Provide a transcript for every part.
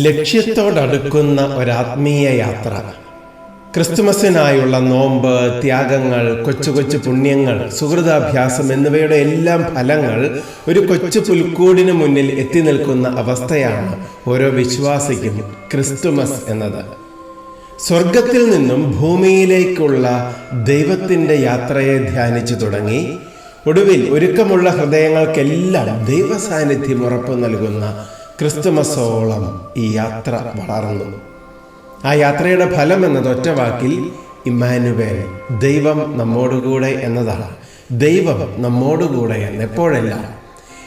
ലക്ഷ്യത്തോടടുക്കുന്ന ഒരാത്മീയ യാത്ര. ക്രിസ്തുമസിനായുള്ള നോമ്പ്, ത്യാഗങ്ങൾ, കൊച്ചു കൊച്ചു പുണ്യങ്ങൾ, സുഹൃതാഭ്യാസം എന്നിവയുടെ എല്ലാം ഫലങ്ങൾ ഒരു കൊച്ചു പുൽക്കൂടിന് മുന്നിൽ എത്തി നിൽക്കുന്ന അവസ്ഥയാണ് ഓരോ വിശ്വാസിക്കും ക്രിസ്തുമസ് എന്നത്. സ്വർഗത്തിൽ നിന്നും ഭൂമിയിലേക്കുള്ള ദൈവത്തിൻ്റെ യാത്രയെ ധ്യാനിച്ചു തുടങ്ങി ഒടുവിൽ ഒരുക്കമുള്ള ഹൃദയങ്ങൾക്കെല്ലാം ദൈവ സാന്നിധ്യം ഉറപ്പു നൽകുന്ന ക്രിസ്തുമസോളം ഈ യാത്ര വളർന്നു. ആ യാത്രയുടെ ഫലം എന്നത് ഒറ്റ വാക്കിൽ ഇമ്മാനുവേൽ, ദൈവം നമ്മോടുകൂടെ എന്നതാണ്. ദൈവം നമ്മോടുകൂടെ എന്ന്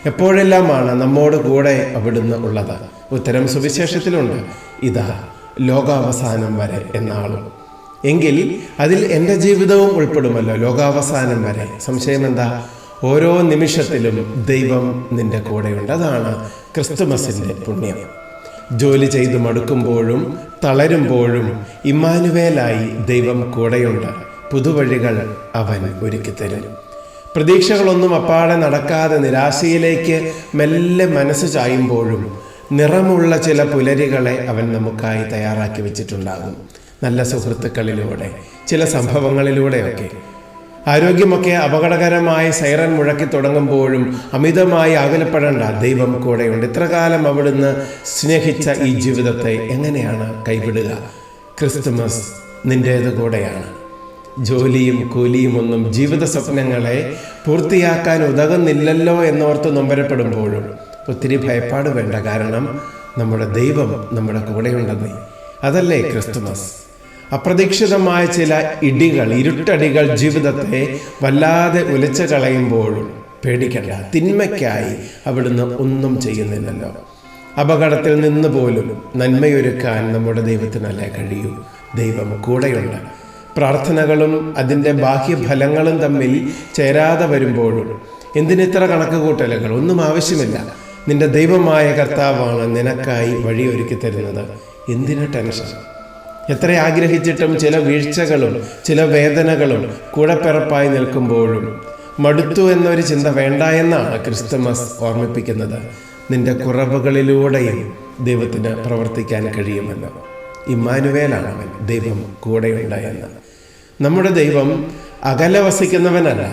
എപ്പോഴെല്ലാമാണ് നമ്മോട് കൂടെ അവിടുന്ന് ഉള്ളത്? ഉത്തരം സുവിശേഷത്തിലുണ്ട്. ഇതാ ലോകാവസാനം വരെ എന്നാളും. എങ്കിൽ അതിൽ എൻ്റെ ജീവിതവും ഉൾപ്പെടുമല്ലോ. ലോകാവസാനം വരെ. സംശയം എന്താ? ഓരോ നിമിഷത്തിലും ദൈവം നിന്റെ കൂടെയുണ്ട്. അതാണ് ക്രിസ്തുമസിൻ്റെ പുണ്യം. ജോലി ചെയ്ത് മടുക്കുമ്പോഴും തളരുമ്പോഴും ഇമ്മാനുവേലായി ദൈവം കൂടെയുണ്ട്. പുതുവഴികൾ അവൻ ഒരുക്കിത്തരും. പ്രതീക്ഷകളൊന്നും അപ്പാടെ നടക്കാതെ നിരാശയിലേക്ക് മെല്ലെ മനസ്സ് ചായുമ്പോഴും നിറമുള്ള ചില പുലരികളെ അവൻ നമുക്കായി തയ്യാറാക്കി വെച്ചിട്ടുണ്ടാകും. നല്ല സുഹൃത്തുക്കളിലൂടെ, ചില സംഭവങ്ങളിലൂടെയൊക്കെ. ആരോഗ്യമൊക്കെ അപകടകരമായ സൈറൻ മുഴക്കി തുടങ്ങുമ്പോഴും അമിതമായി അകലപ്പെടേണ്ട, ദൈവം കൂടെയുണ്ട്. ഇത്രകാലം അവിടുന്ന് സ്നേഹിച്ച ഈ ജീവിതത്തെ എങ്ങനെയാണ് കൈവിടുക? ക്രിസ്തുമസ് നിൻ്റേത് കൂടെയാണ്. ജോലിയും കൂലിയും ഒന്നും ജീവിത സ്വപ്നങ്ങളെ പൂർത്തിയാക്കാൻ ഉതകുന്നില്ലല്ലോ എന്നോർത്ത് നൊമ്പരപ്പെടുമ്പോഴും ഒത്തിരി ഭയപ്പാട് വേണ്ട. കാരണം നമ്മുടെ ദൈവം നമ്മുടെ കൂടെയുണ്ടെന്നേ. അതല്ലേ ക്രിസ്തുമസ്. അപ്രതീക്ഷിതമായ ചില ഇരുട്ടടികൾ ജീവിതത്തെ വല്ലാതെ ഉലച്ചു കളയുമ്പോഴും പേടിക്കണ്ട. തിന്മയ്ക്കായി അവിടുന്ന് ഒന്നും ചെയ്യുന്നില്ലല്ലോ. അപകടത്തിൽ നിന്ന് പോലും നന്മയൊരുക്കാൻ നമ്മുടെ ദൈവത്തിനല്ലേ കഴിയൂ. ദൈവം കൂടെയുണ്ട്. പ്രാർത്ഥനകളും അതിൻ്റെ ബാഹ്യഫലങ്ങളും തമ്മിൽ ചേരാതെ വരുമ്പോഴും എന്തിനിത്ര കണക്കുകൂട്ടലുകൾ? ഒന്നും ആവശ്യമില്ല. നിന്റെ ദൈവമായ കർത്താവാണ് നിനക്കായി വഴിയൊരുക്കി തരുന്നത്. എന്തിന് ടെൻഷൻ? എത്ര ആഗ്രഹിച്ചിട്ടും ചില വീഴ്ചകളും ചില വേദനകളും കൂടപ്പിറപ്പായി നിൽക്കുമ്പോഴും മടുത്തു എന്നൊരു ചിന്ത വേണ്ട എന്നാണ് ക്രിസ്തുമസ് ഓർമ്മിപ്പിക്കുന്നത്. നിന്റെ ദൈവത്തിന് പ്രവർത്തിക്കാൻ കഴിയുമെന്ന്. ഇമ്മാനുവേലാണ് അവൻ, ദൈവം കൂടെയുണ്ട് എന്ന്. നമ്മുടെ ദൈവം അകലെ വസിക്കുന്നവനല്ല,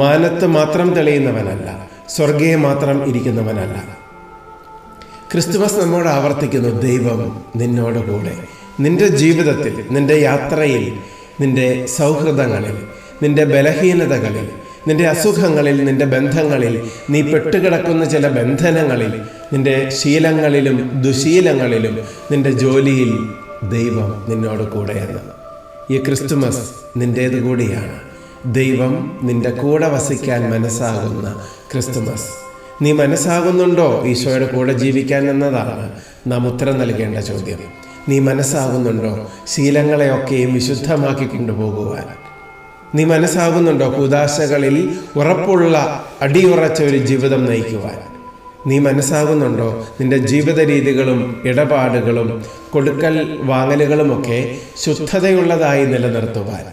മാനത്ത് മാത്രം തെളിയുന്നവനല്ല, സ്വർഗീയ മാത്രം ഇരിക്കുന്നവനല്ല. ക്രിസ്തുമസ് നമ്മോട് ആവർത്തിക്കുന്നു, ദൈവം നിന്നോട് കൂടെ. നിന്റെ ജീവിതത്തിൽ, നിന്റെ യാത്രയിൽ, നിന്റെ സൗഹൃദങ്ങളിൽ, നിന്റെ ബലഹീനതകളിൽ, നിന്റെ അസുഖങ്ങളിൽ, നിന്റെ ബന്ധങ്ങളിൽ, നീ പെട്ടുകിടക്കുന്ന ചില ബന്ധനങ്ങളിൽ, നിന്റെ ശീലങ്ങളിലും ദുശീലങ്ങളിലും, നിന്റെ ജോലിയിൽ ദൈവം നിന്നോട് കൂടെയെന്ന്. ഈ ക്രിസ്തുമസ് നിൻ്റേത് കൂടിയാണ്. ദൈവം നിന്റെ കൂടെ വസിക്കാൻ മനസ്സാകുന്ന ക്രിസ്തുമസ്. നീ മനസ്സാകുന്നുണ്ടോ ഈശോയുടെ കൂടെ ജീവിക്കാൻ എന്നതാണ് നാം ഉത്തരം നൽകേണ്ട ചോദ്യം. നീ മനസ്സാകുന്നുണ്ടോ ശീലങ്ങളെയൊക്കെയും വിശുദ്ധമാക്കി കൊണ്ടുപോകുവാൻ? നീ മനസ്സാകുന്നുണ്ടോ കൂദാശകളിൽ ഉറപ്പുള്ള അടിയുറച്ച ഒരു ജീവിതം നയിക്കുവാൻ? നീ മനസ്സാകുന്നുണ്ടോ നിന്റെ ജീവിത രീതികളും ഇടപാടുകളും കൊടുക്കൽ വാങ്ങലുകളുമൊക്കെ ശുദ്ധതയുള്ളതായി നിലനിർത്തുവാൻ?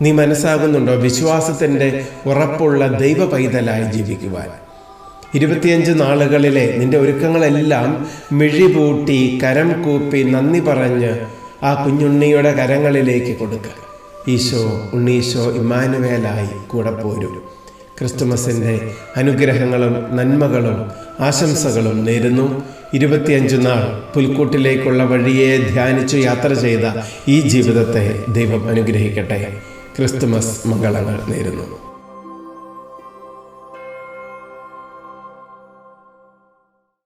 നീ മനസ്സാകുന്നുണ്ടോ വിശ്വാസത്തിൻ്റെ ഉറപ്പുള്ള ദൈവ പൈതലായി ജീവിക്കുവാൻ? 25 നാളുകളിലെ നിന്റെ ഒരുക്കങ്ങളെല്ലാം മിഴിപൂട്ടി കരം കൂപ്പി നന്ദി പറഞ്ഞ് ആ കുഞ്ഞുണ്ണിയുടെ കരങ്ങളിലേക്ക് കൊടുക്കുക. ഈശോ, ഉണ്ണീശോ ഇമ്മാനുവേലായി കൂടെ പോരും. ക്രിസ്തുമസിൻ്റെ അനുഗ്രഹങ്ങളും നന്മകളും ആശംസകളും നേരുന്നു. 25 നാൾ പുൽക്കൂട്ടിലേക്കുള്ള വഴിയെ ധ്യാനിച്ചു യാത്ര ചെയ്ത ഈ ജീവിതത്തെ ദൈവം അനുഗ്രഹിക്കട്ടെ. ക്രിസ്തുമസ് മംഗളങ്ങൾ നേരുന്നു.